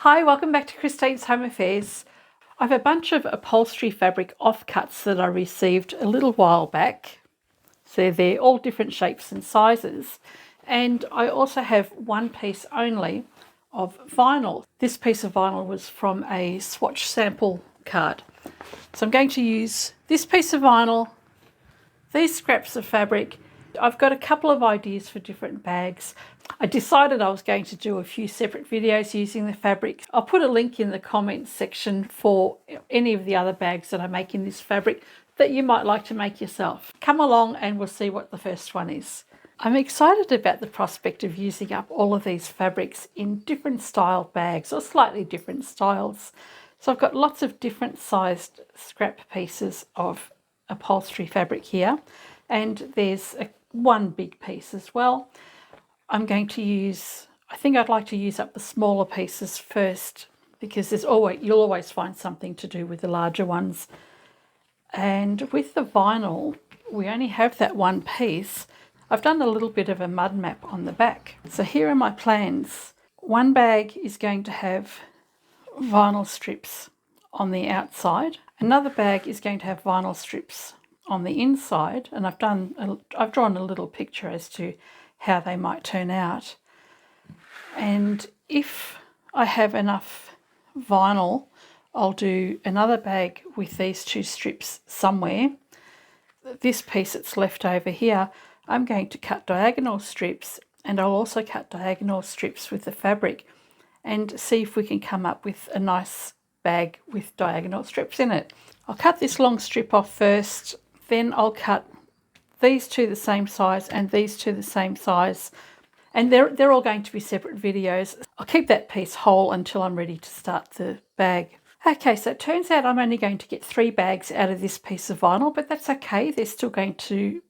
Hi, welcome back to Christine's Home Affairs. I have a bunch of upholstery fabric offcuts that I received a little while back. So they're all different shapes and sizes. And I also have one piece only of vinyl. This piece of vinyl was from a swatch sample card. So I'm going to use this piece of vinyl, these scraps of fabric. I've got a couple of ideas for different bags. I decided I was going to do a few separate videos using the fabric. I'll put a link in the comments section for any of the other bags that I make in this fabric that you might like to make yourself. Come along and we'll see what the first one is. I'm excited about the prospect of using up all of these fabrics in different style bags or slightly different styles. So I've got lots of different sized scrap pieces of upholstery fabric here, and there's one big piece as well. I'm going to use, I think I'd like to use up the smaller pieces first because you'll always find something to do with the larger ones. And with the vinyl, we only have that one piece. I've done a little bit of a mud map on the back. So here are my plans. One bag is going to have vinyl strips on the outside. Another bag is going to have vinyl strips on the inside, and I've drawn a little picture as to how they might turn out. And if I have enough vinyl, I'll do another bag with these two strips somewhere. This piece that's left over here, I'm going to cut diagonal strips, and I'll also cut diagonal strips with the fabric and see if we can come up with a nice bag with diagonal strips in it. I'll cut this long strip off first, then I'll cut these two the same size and these two the same size, and they're all going to be separate videos. I'll keep that piece whole until I'm ready to start the bag. Okay, so it turns out I'm only going to get 3 bags out of this piece of vinyl, but that's okay. They're still going to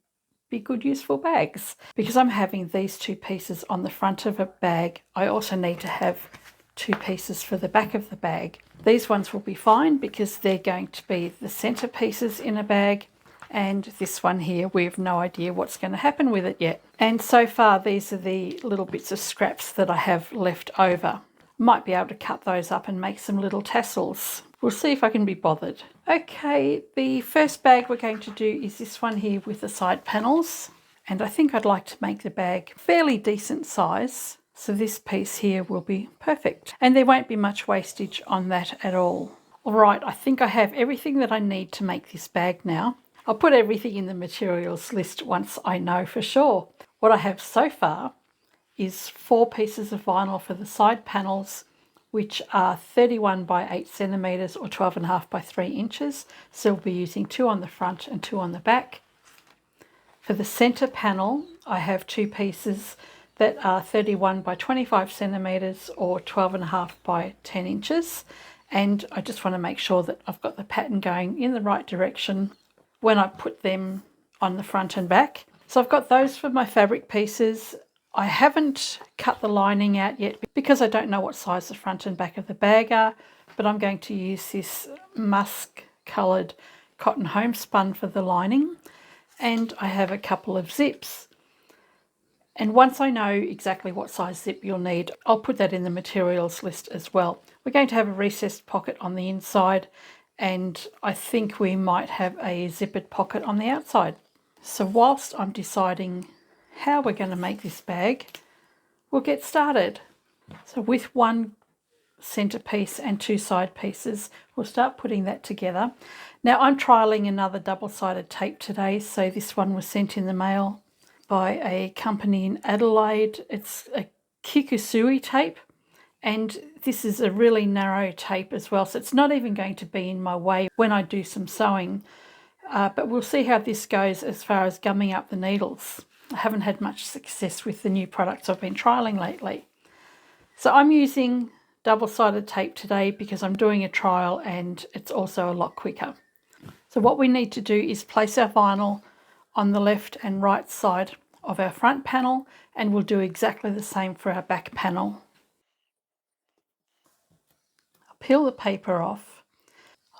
be good, useful bags. Because I'm having these 2 pieces on the front of a bag, I also need to have 2 pieces for the back of the bag. These ones will be fine because they're going to be the center pieces in a bag. And this one here, we have no idea what's going to happen with it yet. And so far, these are the little bits of scraps that I have left over. Might be able to cut those up and make some little tassels. We'll see if I can be bothered. Okay, the first bag we're going to do is this one here with the side panels. And I think I'd like to make the bag fairly decent size. So this piece here will be perfect. And there won't be much wastage on that at all. All right, I think I have everything that I need to make this bag now. I'll put everything in the materials list once I know for sure. What I have so far is 4 pieces of vinyl for the side panels, which are 31 by 8 centimetres or 12.5 by 3 inches. So we'll be using 2 on the front and 2 on the back. For the centre panel, I have 2 pieces that are 31 by 25 centimetres or 12.5 by 10 inches. And I just want to make sure that I've got the pattern going in the right direction when I put them on the front and back. So I've got those for my fabric pieces. I haven't cut the lining out yet because I don't know what size the front and back of the bag are, but I'm going to use this musk coloured cotton homespun for the lining, and I have a couple of zips. And once I know exactly what size zip you'll need, I'll put that in the materials list as well. We're going to have a recessed pocket on the inside, and I think we might have a zippered pocket on the outside. So whilst I'm deciding how we're going to make this bag, we'll get started. So with 1 centre piece and 2 side pieces, we'll start putting that together. Now I'm trialling another double-sided tape today, so this one was sent in the mail by a company in Adelaide. It's a Kikusui tape. And this is a really narrow tape as well, so it's not even going to be in my way when I do some sewing. But we'll see how this goes as far as gumming up the needles. I haven't had much success with the new products I've been trialling lately. So I'm using double-sided tape today because I'm doing a trial and it's also a lot quicker. So what we need to do is place our vinyl on the left and right side of our front panel, and we'll do exactly the same for our back panel. Peel the paper off.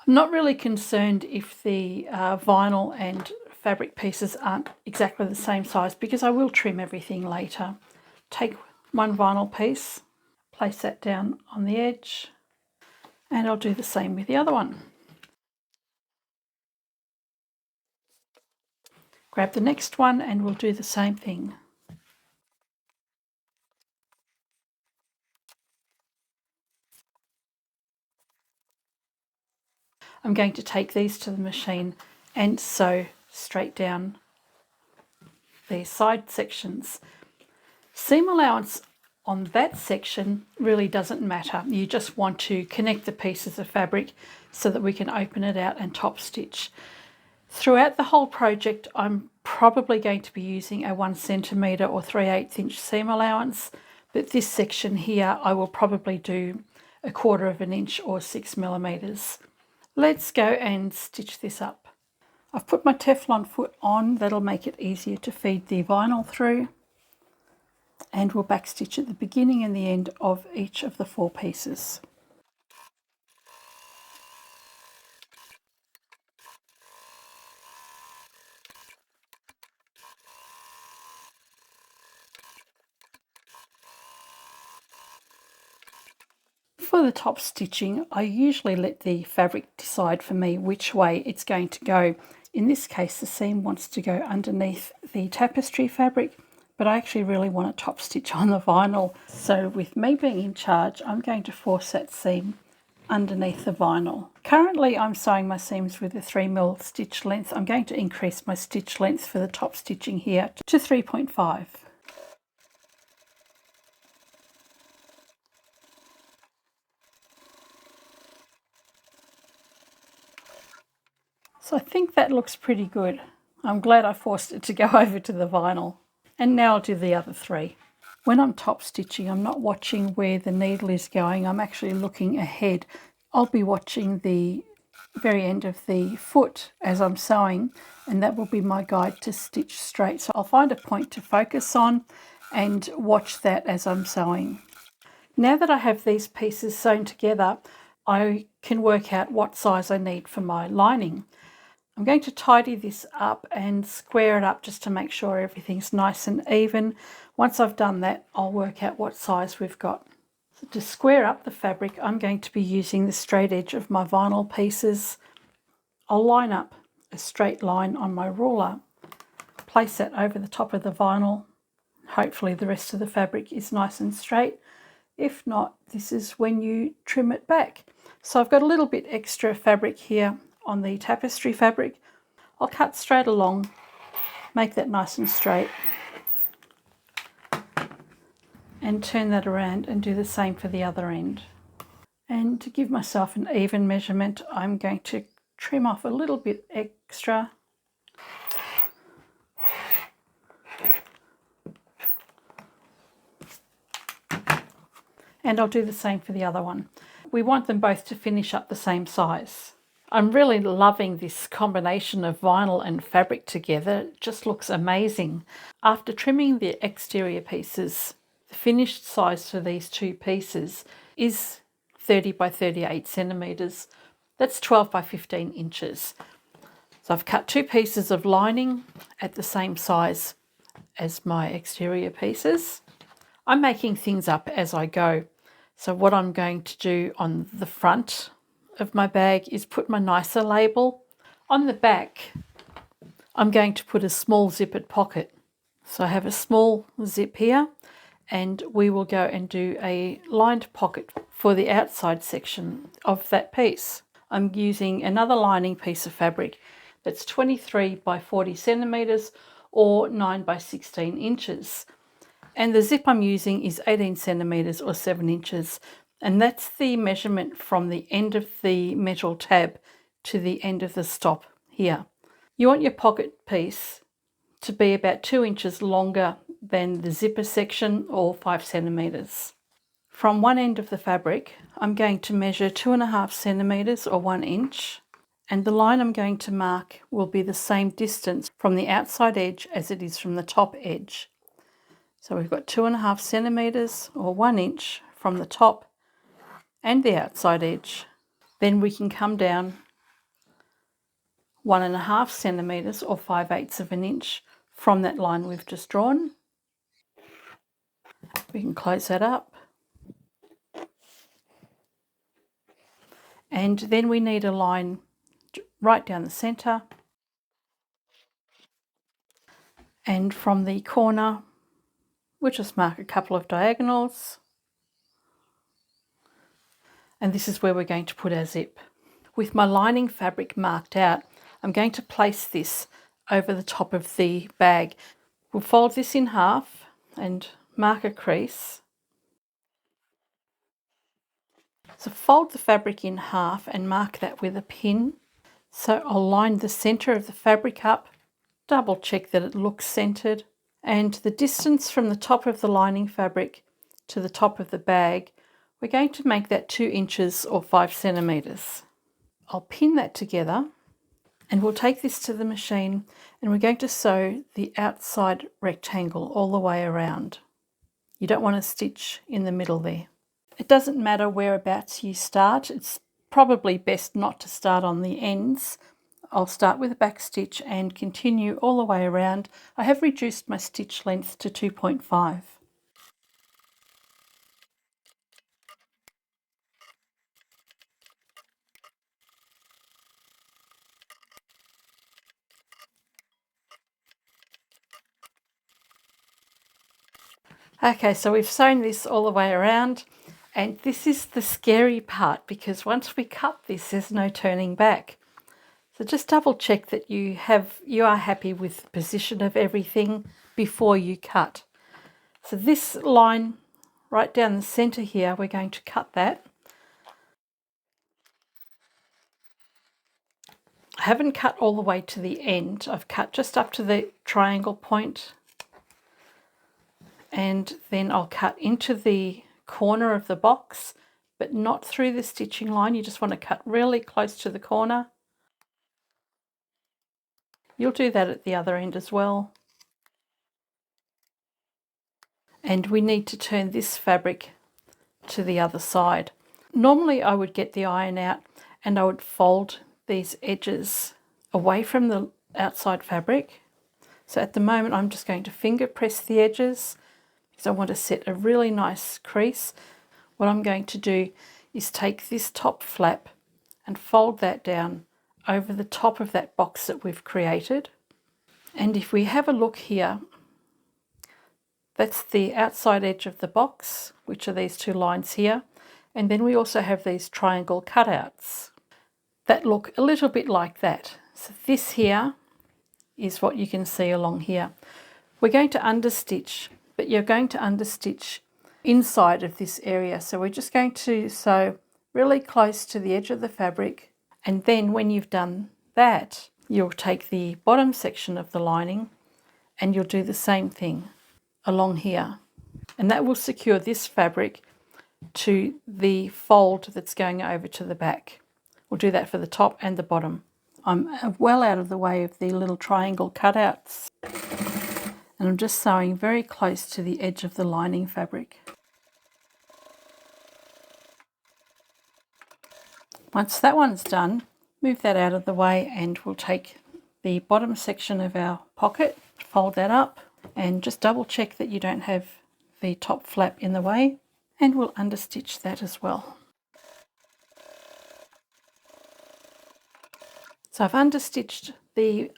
I'm not really concerned if the vinyl and fabric pieces aren't exactly the same size because I will trim everything later. Take 1 vinyl piece, Place that down on the edge, and I'll do the same with the other one. Grab the next one and we'll do the same thing. I'm going to take these to the machine and sew straight down these side sections. Seam allowance on that section really doesn't matter. You just want to connect the pieces of fabric so that we can open it out and top stitch. Throughout the whole project, I'm probably going to be using a 1 centimetre or 3/8 inch seam allowance, but this section here I will probably do 1/4 of an inch or 6 millimetres. Let's go and stitch this up. I've put my Teflon foot on, that'll make it easier to feed the vinyl through, and we'll backstitch at the beginning and the end of each of the 4 pieces. For the top stitching, I usually let the fabric decide for me which way it's going to go. In this case, the seam wants to go underneath the tapestry fabric, but I actually really want to top stitch on the vinyl. So with me being in charge, I'm going to force that seam underneath the vinyl. Currently I'm sewing my seams with a 3mm stitch length. I'm going to increase my stitch length for the top stitching here to 3.5. So I think that looks pretty good. I'm glad I forced it to go over to the vinyl. And now I'll do the other 3. When I'm top stitching, I'm not watching where the needle is going. I'm actually looking ahead. I'll be watching the very end of the foot as I'm sewing, and that will be my guide to stitch straight. So I'll find a point to focus on and watch that as I'm sewing. Now that I have these pieces sewn together, I can work out what size I need for my lining. I'm going to tidy this up and square it up just to make sure everything's nice and even. Once I've done that, I'll work out what size we've got. So to square up the fabric, I'm going to be using the straight edge of my vinyl pieces. I'll line up a straight line on my ruler, place that over the top of the vinyl. Hopefully the rest of the fabric is nice and straight. If not, this is when you trim it back. So I've got a little bit extra fabric here on the tapestry fabric. I'll cut straight along, make that nice and straight, and turn that around and do the same for the other end. And to give myself an even measurement, I'm going to trim off a little bit extra. And I'll do the same for the other one. We want them both to finish up the same size. I'm really loving this combination of vinyl and fabric together. It just looks amazing. After trimming the exterior pieces, the finished size for these 2 pieces is 30 by 38 centimetres. That's 12 by 15 inches. So I've cut 2 pieces of lining at the same size as my exterior pieces. I'm making things up as I go. So what I'm going to do on the front of my bag is put my nicer label. On the back, I'm going to put a small zippered pocket. So I have a small zip here, and we will go and do a lined pocket for the outside section of that piece. I'm using another lining piece of fabric that's 23 by 40 centimetres or 9 by 16 inches. And the zip I'm using is 18 centimetres or 7 inches. And that's the measurement from the end of the metal tab to the end of the stop here. You want your pocket piece to be about 2 inches longer than the zipper section, or 5 centimetres. From one end of the fabric, I'm going to measure 2.5 centimetres or 1 inch, and the line I'm going to mark will be the same distance from the outside edge as it is from the top edge. So we've got 2.5 centimetres or 1 inch from the top and the outside edge. Then we can come down 1.5 centimetres or 5/8 of an inch from that line we've just drawn. We can close that up. And then we need a line right down the centre, and from the corner we'll just mark a couple of diagonals, and this is where we're going to put our zip. With my lining fabric marked out, I'm going to place this over the top of the bag. We'll fold this in half and mark a crease. So fold the fabric in half and mark that with a pin. So I'll line the centre of the fabric up, double check that it looks centred, and the distance from the top of the lining fabric to the top of the bag, we're going to make that 2 inches or 5 centimetres. I'll pin that together, and we'll take this to the machine, and we're going to sew the outside rectangle all the way around. You don't want to stitch in the middle there. It doesn't matter whereabouts you start. It's probably best not to start on the ends. I'll start with a back stitch and continue all the way around. I have reduced my stitch length to 2.5. Okay, so we've sewn this all the way around, and this is the scary part, because once we cut this, there's no turning back. So just double check that you are happy with the position of everything before you cut. So this line right down the centre here, we're going to cut that. I haven't cut all the way to the end. I've cut just up to the triangle point, and then I'll cut into the corner of the box, but not through the stitching line. You just want to cut really close to the corner. You'll do that at the other end as well. And we need to turn this fabric to the other side. Normally I would get the iron out and I would fold these edges away from the outside fabric. So at the moment I'm just going to finger press the edges because I want to set a really nice crease. What I'm going to do is take this top flap and fold that down over the top of that box that we've created. And if we have a look here, that's the outside edge of the box, which are these 2 lines here. And then we also have these triangle cutouts that look a little bit like that. So this here is what you can see along here. We're going to understitch, but you're going to understitch inside of this area. So we're just going to sew really close to the edge of the fabric. And then when you've done that, you'll take the bottom section of the lining and you'll do the same thing along here, and that will secure this fabric to the fold that's going over to the back. We'll do that for the top and the bottom. I'm well out of the way of the little triangle cutouts, and I'm just sewing very close to the edge of the lining fabric. Once that one's done, move that out of the way, and we'll take the bottom section of our pocket, fold that up, and just double check that you don't have the top flap in the way, and we'll understitch that as well. So I've understitched the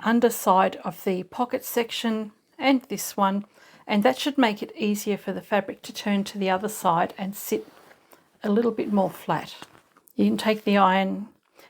underside of the pocket section and this one, and that should make it easier for the fabric to turn to the other side and sit a little bit more flat. You can take the iron,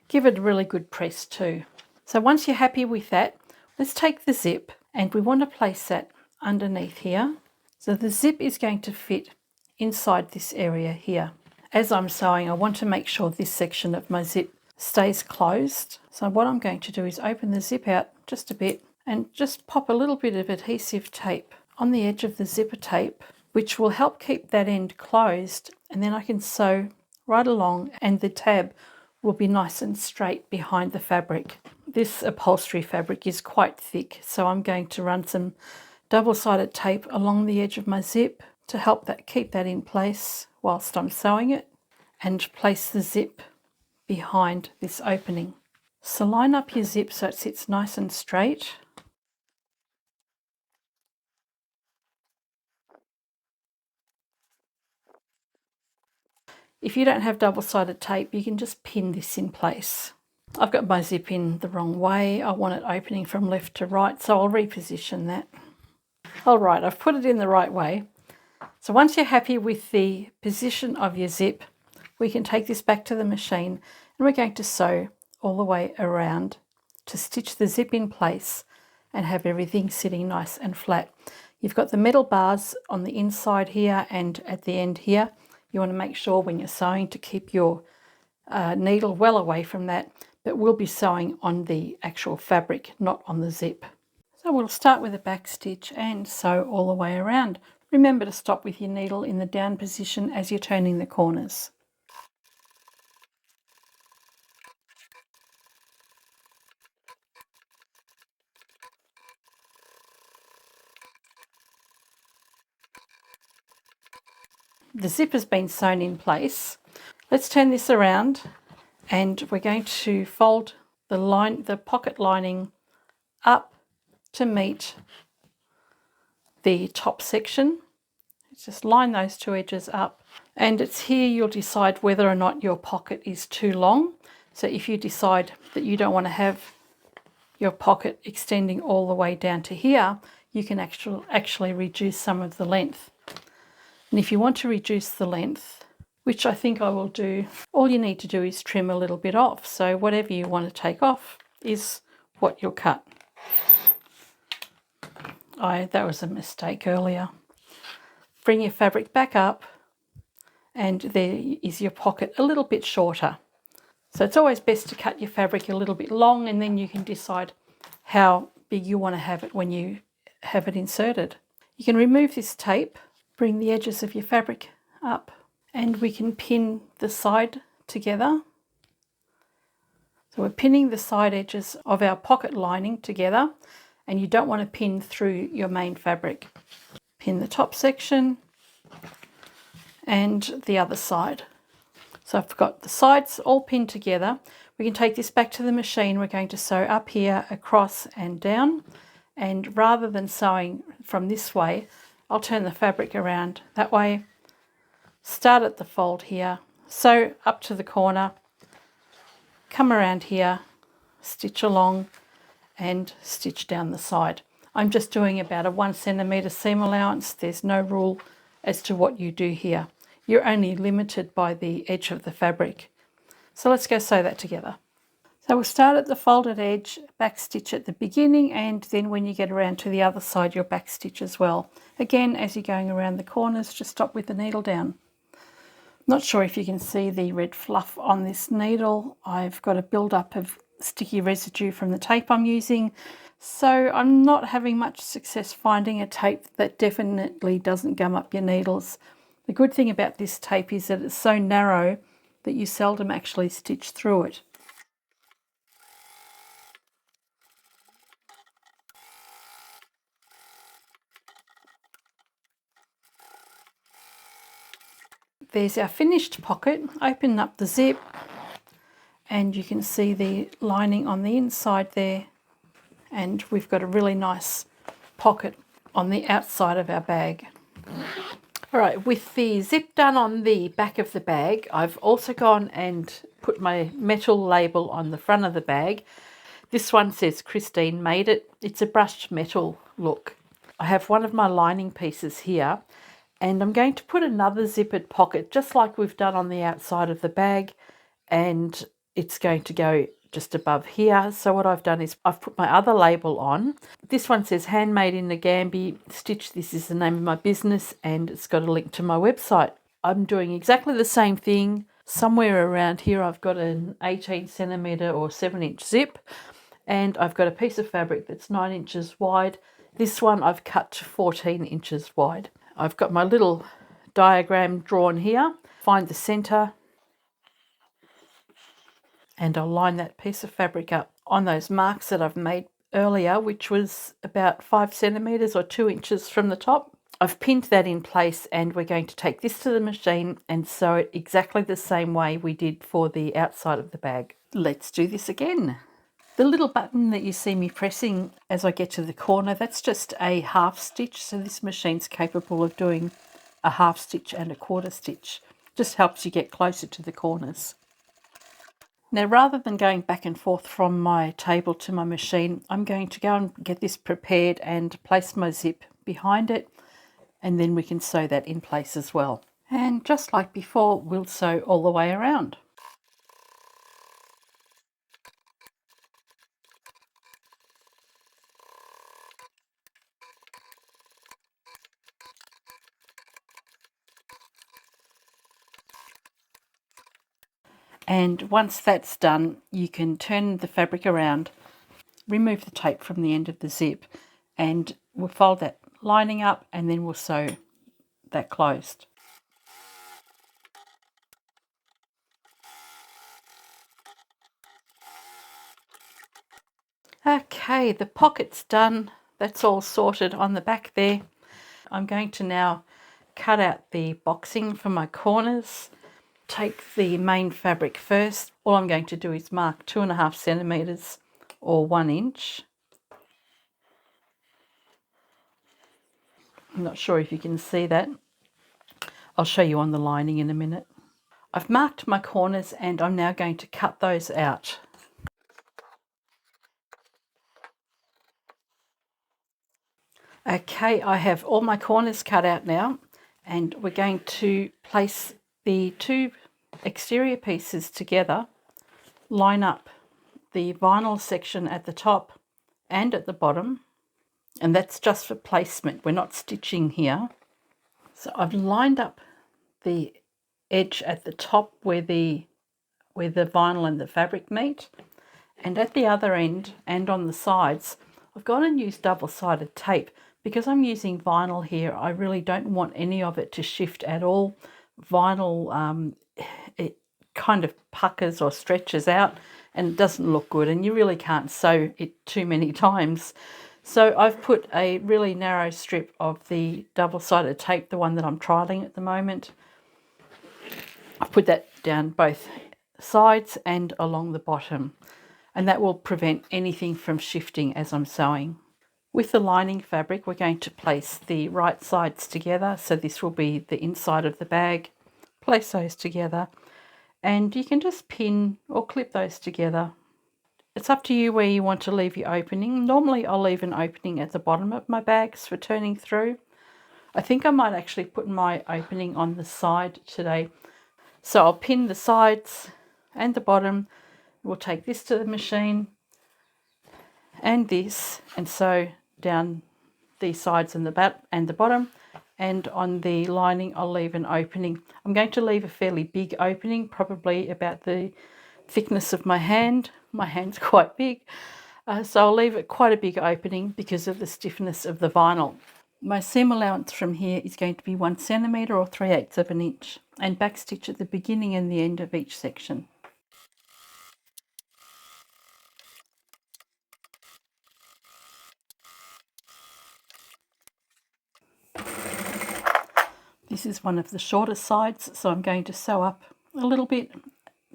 give it a really good press too. So once you're happy with that, let's take the zip, and we want to place that underneath here. So the zip is going to fit inside this area here. As I'm sewing, I want to make sure this section of my zip stays closed. So what I'm going to do is open the zip out just a bit and just pop a little bit of adhesive tape on the edge of the zipper tape, which will help keep that end closed, and then I can sew right along and the tab will be nice and straight behind the fabric. This upholstery fabric is quite thick, so I'm going to run some double-sided tape along the edge of my zip to help that keep that in place whilst I'm sewing it, and place the zip behind this opening. So line up your zip so it sits nice and straight. If you don't have double-sided tape, you can just pin this in place. I've got my zip in the wrong way. I want it opening from left to right, so I'll reposition that. All right, I've put it in the right way. So once you're happy with the position of your zip, we can take this back to the machine and we're going to sew all the way around to stitch the zip in place and have everything sitting nice and flat. You've got the metal bars on the inside here and at the end here. You want to make sure when you're sewing to keep your needle well away from that, but we'll be sewing on the actual fabric, not on the zip. So we'll start with a back stitch and sew all the way around. Remember to stop with your needle in the down position as you're turning the corners. The zip has been sewn in place. Let's turn this around and we're going to fold the pocket lining up to meet the top section. Just line those two edges up, and it's here you'll decide whether or not your pocket is too long. So if you decide that you don't want to have your pocket extending all the way down to here, you can actually reduce some of the length. And if you want to reduce the length, which I think I will do, all you need to do is trim a little bit off. So whatever you want to take off is what you'll cut. That was a mistake earlier. Bring your fabric back up and there is your pocket a little bit shorter. So it's always best to cut your fabric a little bit long, and then you can decide how big you want to have it when you have it inserted. You can remove this tape, bring the edges of your fabric up, and we can pin the side together. So we're pinning the side edges of our pocket lining together, and you don't want to pin through your main fabric. Pin the top section and the other side. So I've got the sides all pinned together. We can take this back to the machine. We're going to sew up here, across and down. And rather than sewing from this way, I'll turn the fabric around that way. Start at the fold here, sew up to the corner, come around here, stitch along and stitch down the side. I'm just doing about a 1 centimetre seam allowance. There's no rule as to what you do here. You're only limited by the edge of the fabric. So let's go sew that together. So we'll start at the folded edge, back stitch at the beginning, and then when you get around to the other side, you'll back stitch as well. Again, as you're going around the corners, just stop with the needle down. Not sure if you can see the red fluff on this needle. I've got a build-up of sticky residue from the tape I'm using. So I'm not having much success finding a tape that definitely doesn't gum up your needles. The good thing about this tape is that it's so narrow that you seldom actually stitch through it. There's our finished pocket. Open up the zip and you can see the lining on the inside there, and we've got a really nice pocket on the outside of our bag. All right, with the zip done on the back of the bag, I've also gone and put my metal label on the front of the bag. This one says Christine made it. It's a brushed metal look. I have one of my lining pieces here, and I'm going to put another zippered pocket just like we've done on the outside of the bag, and it's going to go just above here. So what I've done is I've put my other label on. This one says handmade in Nagambie Stitch. This is the name of my business, and it's got a link to my website. I'm doing exactly the same thing. Somewhere around here I've got an 18 centimetre or 7-inch zip, and I've got a piece of fabric that's 9 inches wide. This one I've cut to 14 inches wide. I've got my little diagram drawn here. Find the centre, and I'll line that piece of fabric up on those marks that I've made earlier, which was about 5 centimetres or 2 inches from the top. I've pinned that in place, and we're going to take this to the machine and sew it exactly the same way we did for the outside of the bag. Let's do this again. The little button that you see me pressing as I get to the corner, that's just a half stitch. So this machine's capable of doing a half stitch and a quarter stitch Just helps you get closer to the corners. Now, rather than going back and forth from my table to my machine, I'm going to go and get this prepared and place my zip behind it, and then we can sew that in place as well. And just like before, we'll sew all the way around. And once that's done, you can turn the fabric around, remove the tape from the end of the zip, and we'll fold that lining up, and then we'll sew that closed. Okay, the pocket's done. That's all sorted on the back there. I'm going to now cut out the boxing for my corners. Take the main fabric first. All I'm going to do is mark 2.5 centimetres or 1 inch. I'm not sure if you can see that. I'll show you on the lining in a minute. I've marked my corners and I'm now going to cut those out. Okay, I have all my corners cut out now, and we're going to place the two exterior pieces together, line up the vinyl section at the top and at the bottom, and that's just for placement. We're not stitching here. So I've lined up the edge at the top where the vinyl and the fabric meet, and at the other end and on the sides I've gone and used double-sided tape. Because I'm using vinyl here, I really don't want any of it to shift at all. Vinyl, it kind of puckers or stretches out and it doesn't look good, and you really can't sew it too many times. So I've put a really narrow strip of the double-sided tape, the one that I'm trialling at the moment. I've put that down both sides and along the bottom, and that will prevent anything from shifting as I'm sewing. With the lining fabric, we're going to place the right sides together. So this will be the inside of the bag. Place those together, and you can just pin or clip those together. It's up to you where you want to leave your opening. Normally I'll leave an opening at the bottom of my bags for turning through. I think I might actually put my opening on the side today. So I'll pin the sides and the bottom. We'll take this to the machine and this, and sew down the sides and the bottom, and on the lining I'll leave an opening. I'm going to leave a fairly big opening, probably about the thickness of my hand. My hand's quite big, so I'll leave it quite a big opening because of the stiffness of the vinyl. My seam allowance from here is going to be 1 centimetre or 3/8 of an inch, and backstitch at the beginning and the end of each section. This is one of the shorter sides, so I'm going to sew up a little bit,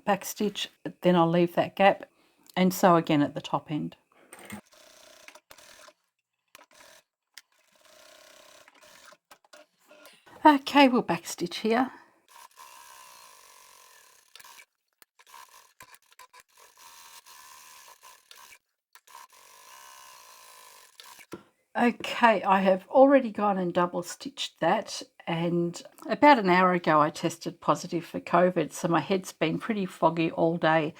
backstitch, then I'll leave that gap and sew again at the top end. Okay, we'll backstitch here. Okay, I have already gone and double stitched that, and about an hour ago I tested positive for COVID, so my head's been pretty foggy all day.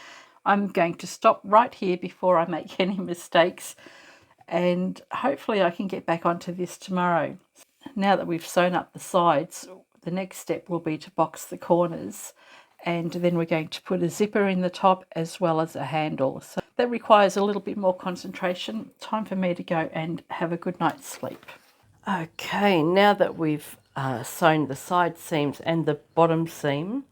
I'm going to stop right here before I make any mistakes, and hopefully I can get back onto this tomorrow. Now that we've sewn up the sides, the next step will be to box the corners, and then we're going to put a zipper in the top as well as a handle. So that requires a little bit more concentration. Time for me to go and have a good night's sleep. Okay, now that we've sewn the side seams and the bottom seam,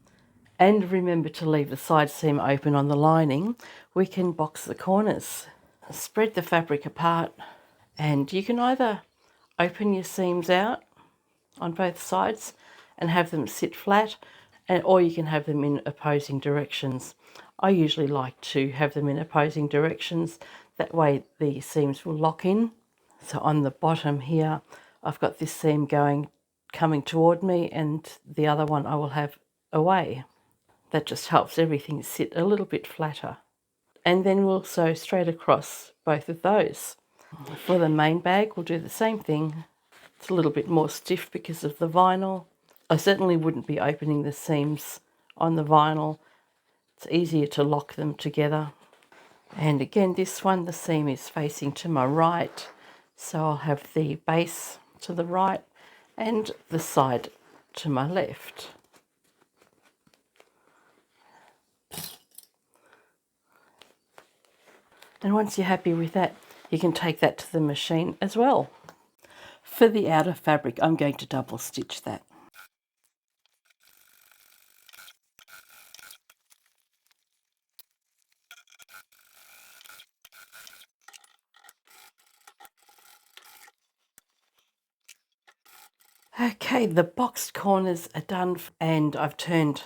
and remember to leave the side seam open on the lining, we can box the corners. Spread the fabric apart, and you can either open your seams out on both sides and have them sit flat, or you can have them in opposing directions. I usually like to have them in opposing directions, that way the seams will lock in. So on the bottom here I've got this seam coming toward me, and the other one I will have away. That just helps everything sit a little bit flatter. And then we'll sew straight across both of those. For the main bag, we'll do the same thing. It's a little bit more stiff because of the vinyl. I certainly wouldn't be opening the seams on the vinyl. It's easier to lock them together. And again, this one, the seam is facing to my right, so I'll have the base to the right and the side to my left. And once you're happy with that, you can take that to the machine as well. For the outer fabric, I'm going to double stitch that. Okay, the boxed corners are done, and I've turned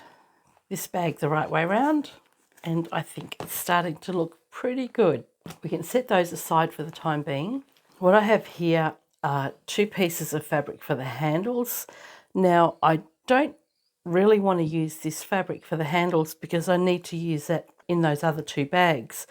this bag the right way around, and I think it's starting to look pretty good. We can set those aside for the time being. What I have here are 2 pieces of fabric for the handles. Now, I don't really want to use this fabric for the handles because I need to use that in those other 2 bags.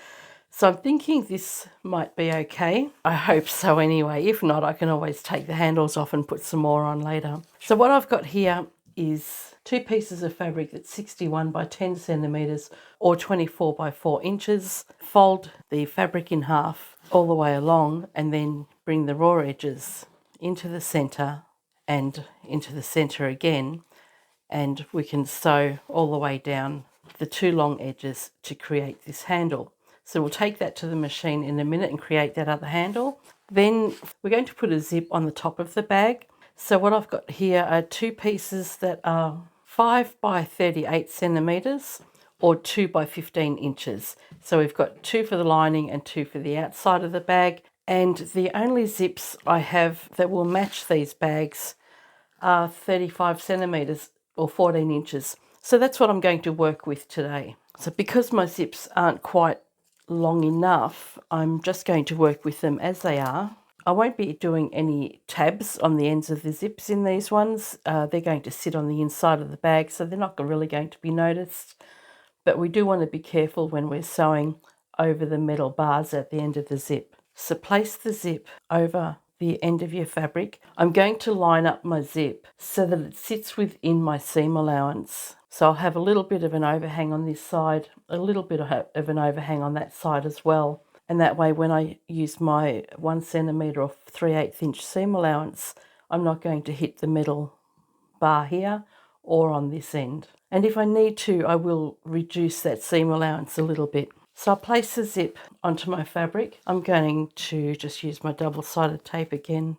So I'm thinking this might be okay. I hope so anyway. If not, I can always take the handles off and put some more on later. So what I've got here is 2 pieces of fabric that's 61 by 10 centimeters or 24 by 4 inches. Fold the fabric in half all the way along and then bring the raw edges into the center and into the center again. And we can sew all the way down the 2 long edges to create this handle. So we'll take that to the machine in a minute and create that other handle. Then we're going to put a zip on the top of the bag. So what I've got here are 2 pieces that are 5 by 38 centimeters or 2 by 15 inches. So we've got 2 for the lining and 2 for the outside of the bag. And the only zips I have that will match these bags are 35 centimeters or 14 inches. So that's what I'm going to work with today. So because my zips aren't quite long enough, I'm just going to work with them as they are. I won't be doing any tabs on the ends of the zips in these ones. They're going to sit on the inside of the bag, so they're not really going to be noticed. But we do want to be careful when we're sewing over the metal bars at the end of the zip. So place the zip over the end of your fabric. I'm going to line up my zip so that it sits within my seam allowance. So I'll have a little bit of an overhang on this side, a little bit of an overhang on that side as well. And that way when I use my 1 centimetre or 3/8 inch seam allowance, I'm not going to hit the metal bar here or on this end. And if I need to, I will reduce that seam allowance a little bit. So I'll place the zip onto my fabric. I'm going to just use my double-sided tape again.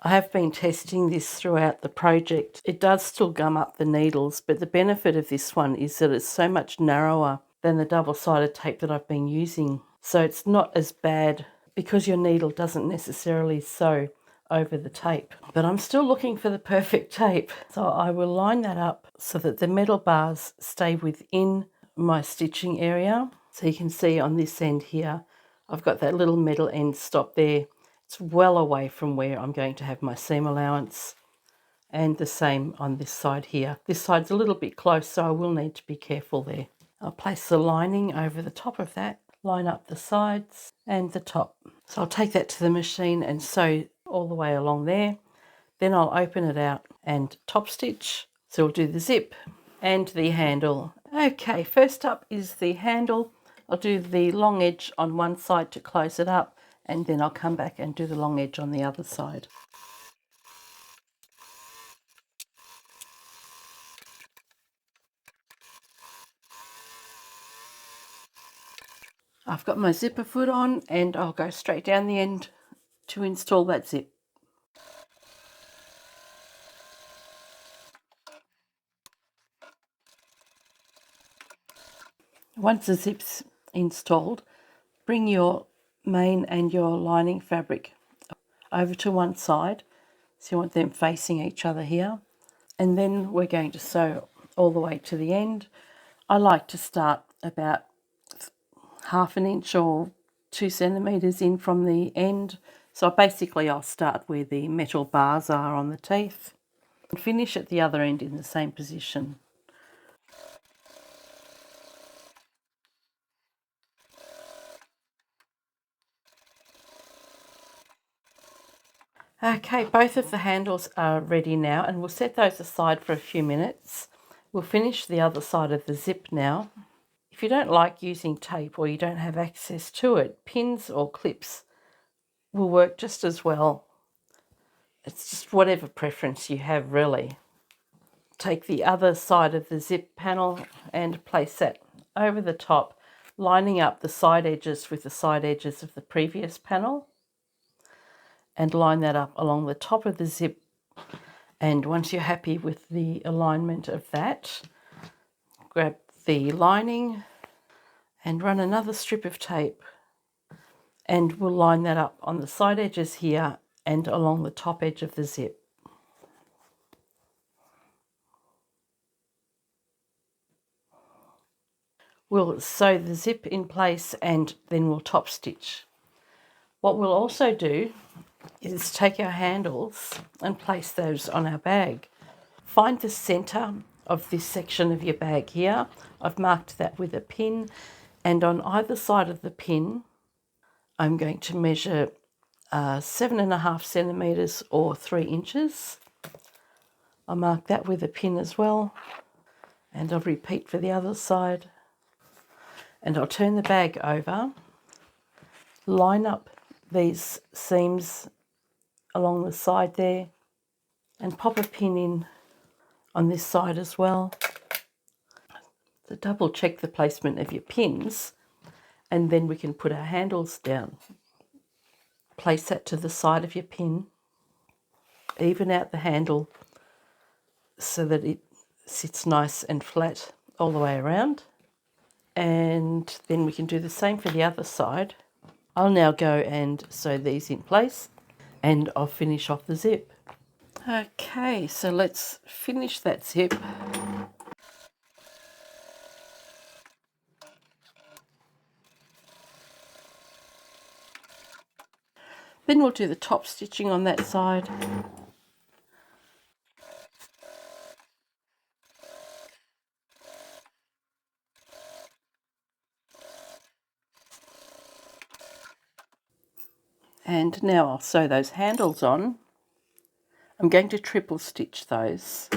I have been testing this throughout the project. It does still gum up the needles, but the benefit of this one is that it's so much narrower than the double-sided tape that I've been using. So it's not as bad because your needle doesn't necessarily sew over the tape. But I'm still looking for the perfect tape. So I will line that up so that the metal bars stay within my stitching area. So you can see on this end here, I've got that little metal end stop there. It's well away from where I'm going to have my seam allowance, and the same on this side here. This side's a little bit close, so I will need to be careful there. I'll place the lining over the top of that, line up the sides and the top. So I'll take that to the machine and sew all the way along there. Then I'll open it out and top stitch. So we'll do the zip and the handle. Okay, first up is the handle. I'll do the long edge on one side to close it up, and then I'll come back and do the long edge on the other side. I've got my zipper foot on and I'll go straight down the end to install that zip. Once the zip's installed, bring your main and your lining fabric over to one side. So you want them facing each other here. And then we're going to sew all the way to the end. I like to start about 1/2 inch or 2 centimeters in from the end. So basically I'll start where the metal bars are on the teeth. And finish at the other end in the same position. Okay, both of the handles are ready now, and we'll set those aside for a few minutes. We'll finish the other side of the zip now. If you don't like using tape or you don't have access to it, pins or clips will work just as well. It's just whatever preference you have, really. Take the other side of the zip panel and place that over the top, lining up the side edges with the side edges of the previous panel, and line that up along the top of the zip. And once you're happy with the alignment of that, grab the lining and run another strip of tape, and we'll line that up on the side edges here and along the top edge of the zip. We'll sew the zip in place and then we'll top stitch. What we'll also do is take our handles and place those on our bag. Find the centre of this section of your bag here. I've marked that with a pin, and on either side of the pin I'm going to measure 7.5 centimetres or 3 inches. I'll mark that with a pin as well, and I'll repeat for the other side. And I'll turn the bag over, line up these seams along the side there, and pop a pin in on this side as well. So double check the placement of your pins, and then we can put our handles down. Place that to the side of your pin, even out the handle so that it sits nice and flat all the way around. And then we can do the same for the other side. I'll now go and sew these in place, and I'll finish off the zip. Okay, so let's finish that zip. Then we'll do the top stitching on that side. And now I'll sew those handles on. I'm going to triple stitch those.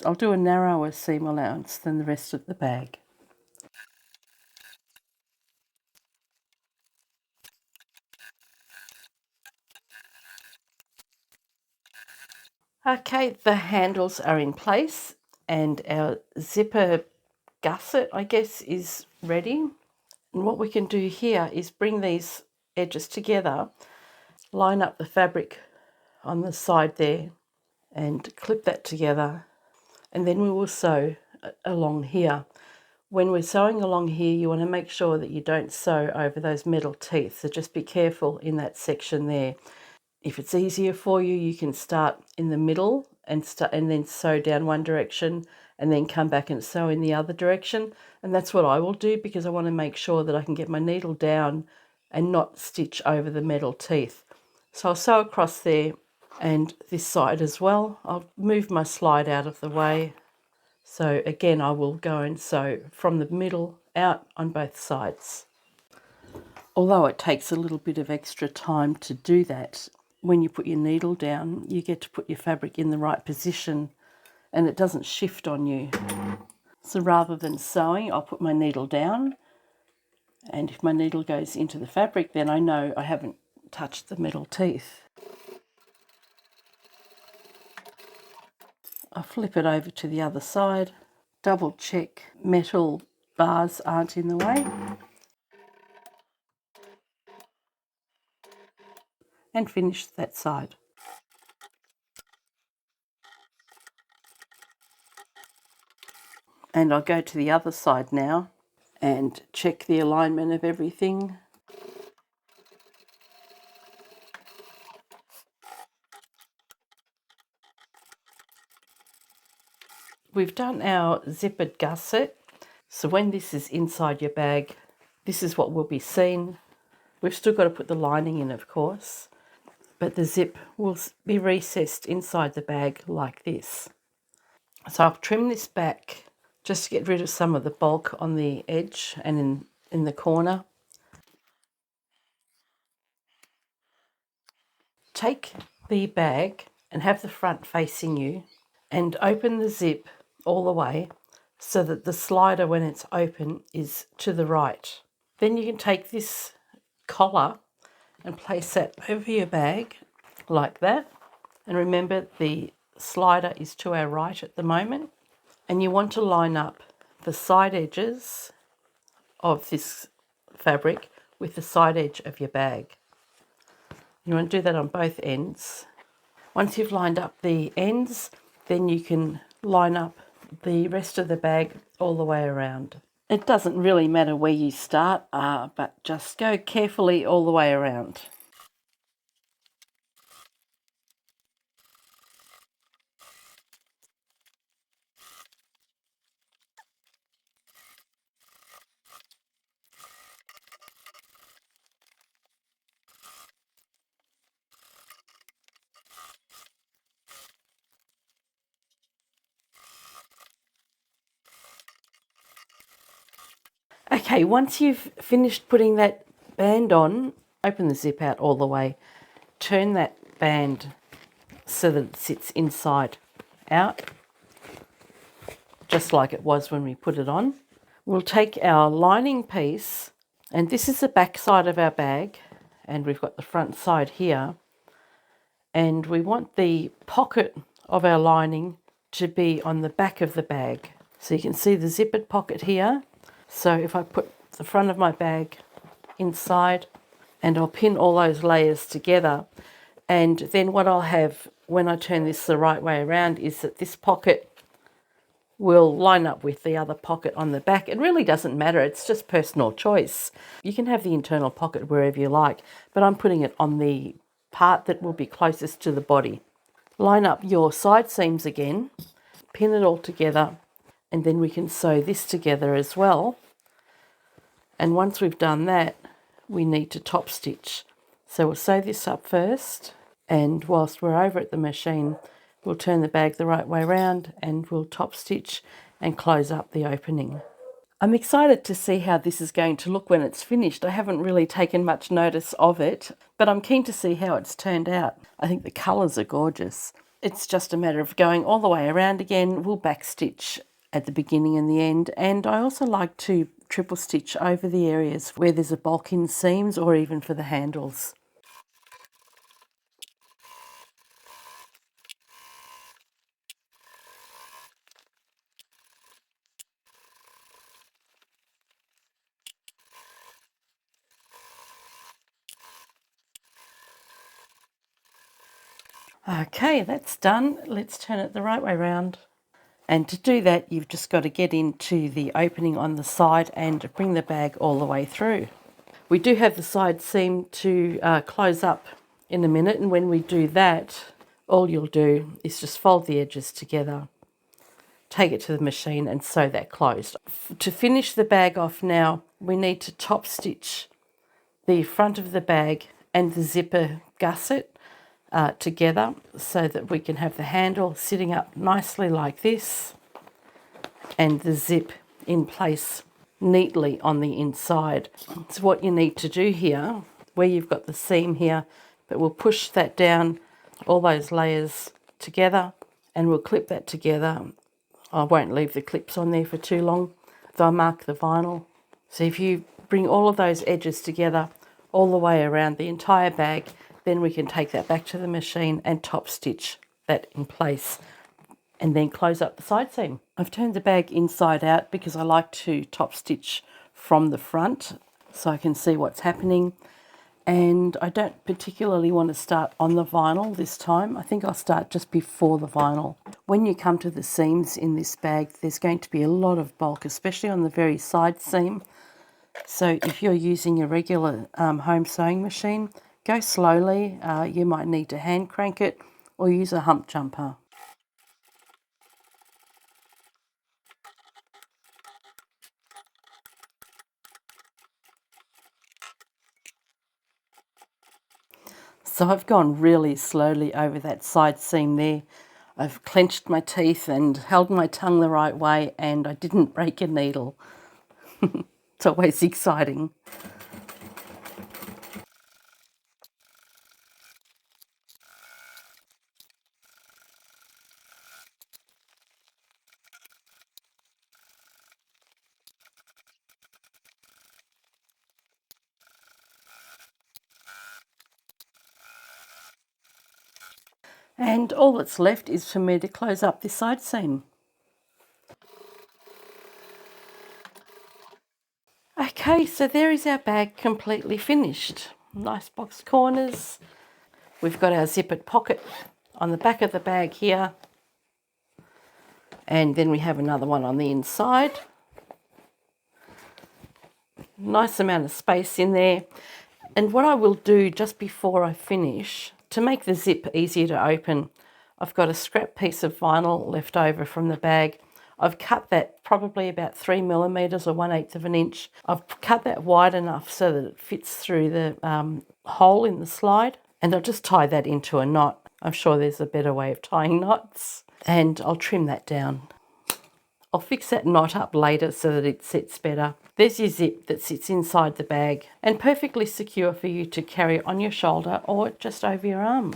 I'll do a narrower seam allowance than the rest of the bag. Okay, the handles are in place and our zipper gusset, I guess, is ready. And what we can do here is bring these edges together, line up the fabric on the side there and clip that together, and then we will sew along here. When we're sewing along here, you want to make sure that you don't sew over those metal teeth, so just be careful in that section there. If it's easier for you, you can start in the middle and then sew down one direction and then come back and sew in the other direction. And that's what I will do, because I want to make sure that I can get my needle down and not stitch over the metal teeth. So I'll sew across there and this side as well. I'll move my slide out of the way. So again, I will go and sew from the middle out on both sides. Although it takes a little bit of extra time to do that, when you put your needle down, you get to put your fabric in the right position and it doesn't shift on you. So rather than sewing, I'll put my needle down, and if my needle goes into the fabric, then I know I haven't touched the metal teeth. I'll flip it over to the other side, double check metal bars aren't in the way, and finish that side. And I'll go to the other side now and check the alignment of everything. We've done our zippered gusset, so when this is inside your bag, this is what will be seen. We've still got to put the lining in, of course. but the zip will be recessed inside the bag like this. So I'll trim this back just to get rid of some of the bulk on the edge and in the corner. Take the bag and have the front facing you and open the zip all the way so that the slider, when it's open, is to the right. Then you can take this collar and place that over your bag like that. And remember, the slider is to our right at the moment. And you want to line up the side edges of this fabric with the side edge of your bag. You want to do that on both ends. Once you've lined up the ends, then you can line up the rest of the bag all the way around. It doesn't really matter where you start, but just go carefully all the way around. Okay, once you've finished putting that band on, open the zip out all the way. Turn that band so that it sits inside out, just like it was when we put it on. We'll take our lining piece, and this is the back side of our bag, and we've got the front side here, and we want the pocket of our lining to be on the back of the bag. So you can see the zippered pocket here. So if I put the front of my bag inside, and I'll pin all those layers together, and then what I'll have when I turn this the right way around is that this pocket will line up with the other pocket on the back. It really doesn't matter, it's just personal choice. You can have the internal pocket wherever you like, but I'm putting it on the part that will be closest to the body. Line up your side seams again, pin it all together, and then we can sew this together as well. And once we've done that, we need to top stitch. So we'll sew this up first, and whilst we're over at the machine, we'll turn the bag the right way around and we'll top stitch and close up the opening. I'm excited to see how this is going to look when it's finished. I haven't really taken much notice of it, but I'm keen to see how it's turned out. I think the colours are gorgeous. It's just a matter of going all the way around again. We'll backstitch at the beginning and the end, and I also like to triple stitch over the areas where there's a bulk in seams, or even for the handles. Okay, that's done. Let's turn it the right way around. And to do that, you've just got to get into the opening on the side and bring the bag all the way through. We do have the side seam to close up in a minute, and when we do that, all you'll do is just fold the edges together, take it to the machine and sew that closed. To finish the bag off now, we need to top stitch the front of the bag and the zipper gusset together so that we can have the handle sitting up nicely like this and the zip in place neatly on the inside. So what you need to do here, where you've got the seam here, but we'll push that down, all those layers together, and we'll clip that together. I won't leave the clips on there for too long. They'll mark the vinyl. So if you bring all of those edges together all the way around the entire bag, then we can take that back to the machine and top stitch that in place and then close up the side seam. I've turned the bag inside out because I like to top stitch from the front so I can see what's happening, and I don't particularly want to start on the vinyl this time. I think I'll start just before the vinyl. When you come to the seams in this bag, there's going to be a lot of bulk, especially on the very side seam. So if you're using a regular home sewing machine, go slowly. You might need to hand crank it or use a hump jumper. So I've gone really slowly over that side seam there. I've clenched my teeth and held my tongue the right way, and I didn't break a needle. It's always exciting. And all that's left is for me to close up this side seam. Okay, so there is our bag completely finished. Nice box corners. We've got our zippered pocket on the back of the bag here. And then we have another one on the inside. Nice amount of space in there. And what I will do just before I finish, to make the zip easier to open, I've got a scrap piece of vinyl left over from the bag. I've cut that probably about 3 millimeters or 1/8 of an inch. I've cut that wide enough so that it fits through the hole in the slide. And I'll just tie that into a knot. I'm sure there's a better way of tying knots. And I'll trim that down. I'll fix that knot up later so that it sits better. There's your zip that sits inside the bag and perfectly secure for you to carry on your shoulder or just over your arm.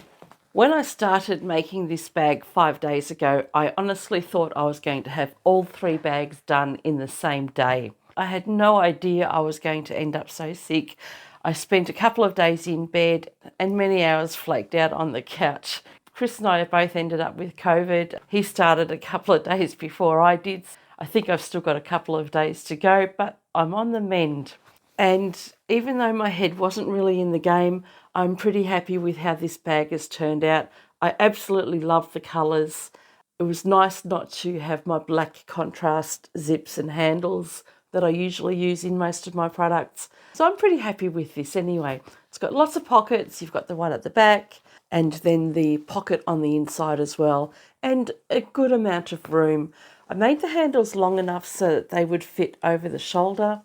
When I started making this bag 5 days ago, I honestly thought I was going to have all 3 bags done in the same day. I had no idea I was going to end up so sick. I spent a couple of days in bed and many hours flaked out on the couch. Chris and I both ended up with COVID. He started a couple of days before I did. I think I've still got a couple of days to go, but I'm on the mend. And even though my head wasn't really in the game, I'm pretty happy with how this bag has turned out. I absolutely love the colours. It was nice not to have my black contrast zips and handles that I usually use in most of my products. So I'm pretty happy with this anyway. It's got lots of pockets. You've got the one at the back and then the pocket on the inside as well, and a good amount of room. I made the handles long enough so that they would fit over the shoulder,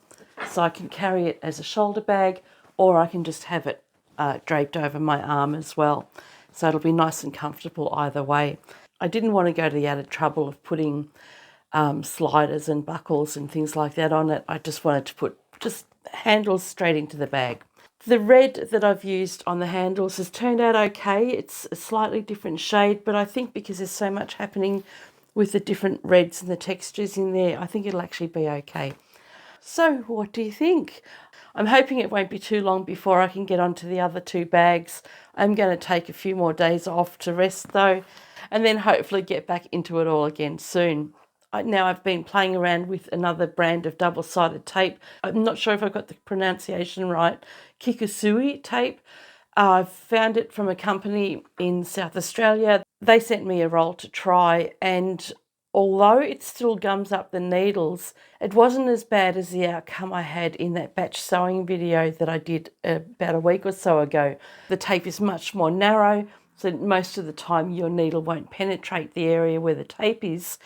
so I can carry it as a shoulder bag, or I can just have it draped over my arm as well. So it'll be nice and comfortable either way. I didn't want to go to the added trouble of putting sliders and buckles and things like that on it. I just wanted to put just handles straight into the bag. The red that I've used on the handles has turned out okay. It's a slightly different shade, but I think because there's so much happening with the different reds and the textures in there, I think it'll actually be okay. So what do you think? I'm hoping it won't be too long before I can get onto the other 2 bags. I'm going to take a few more days off to rest though, and then hopefully get back into it all again soon. Now I've been playing around with another brand of double-sided tape. I'm not sure if I got the pronunciation right. Kikusui tape. I've found it from a company in South Australia. They sent me a roll to try, and although it still gums up the needles, it wasn't as bad as the outcome I had in that batch sewing video that I did about a week or so ago. The tape is much more narrow, so most of the time your needle won't penetrate the area where the tape is,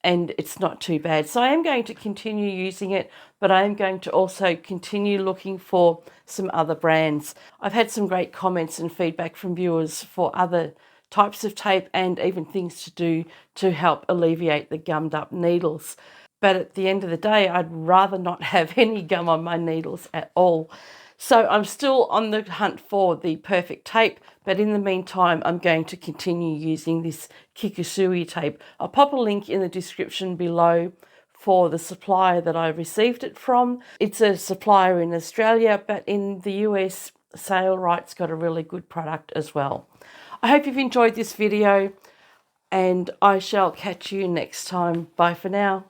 and it's not too bad. So I am going to continue using it, but I am going to also continue looking for some other brands. I've had some great comments and feedback from viewers for other types of tape and even things to do to help alleviate the gummed up needles. But at the end of the day, I'd rather not have any gum on my needles at all. So I'm still on the hunt for the perfect tape, but in the meantime, I'm going to continue using this Kikusui tape. I'll pop a link in the description below for the supplier that I received it from. It's a supplier in Australia, but in the US, Sailrite's got a really good product as well. I hope you've enjoyed this video, and I shall catch you next time. Bye for now.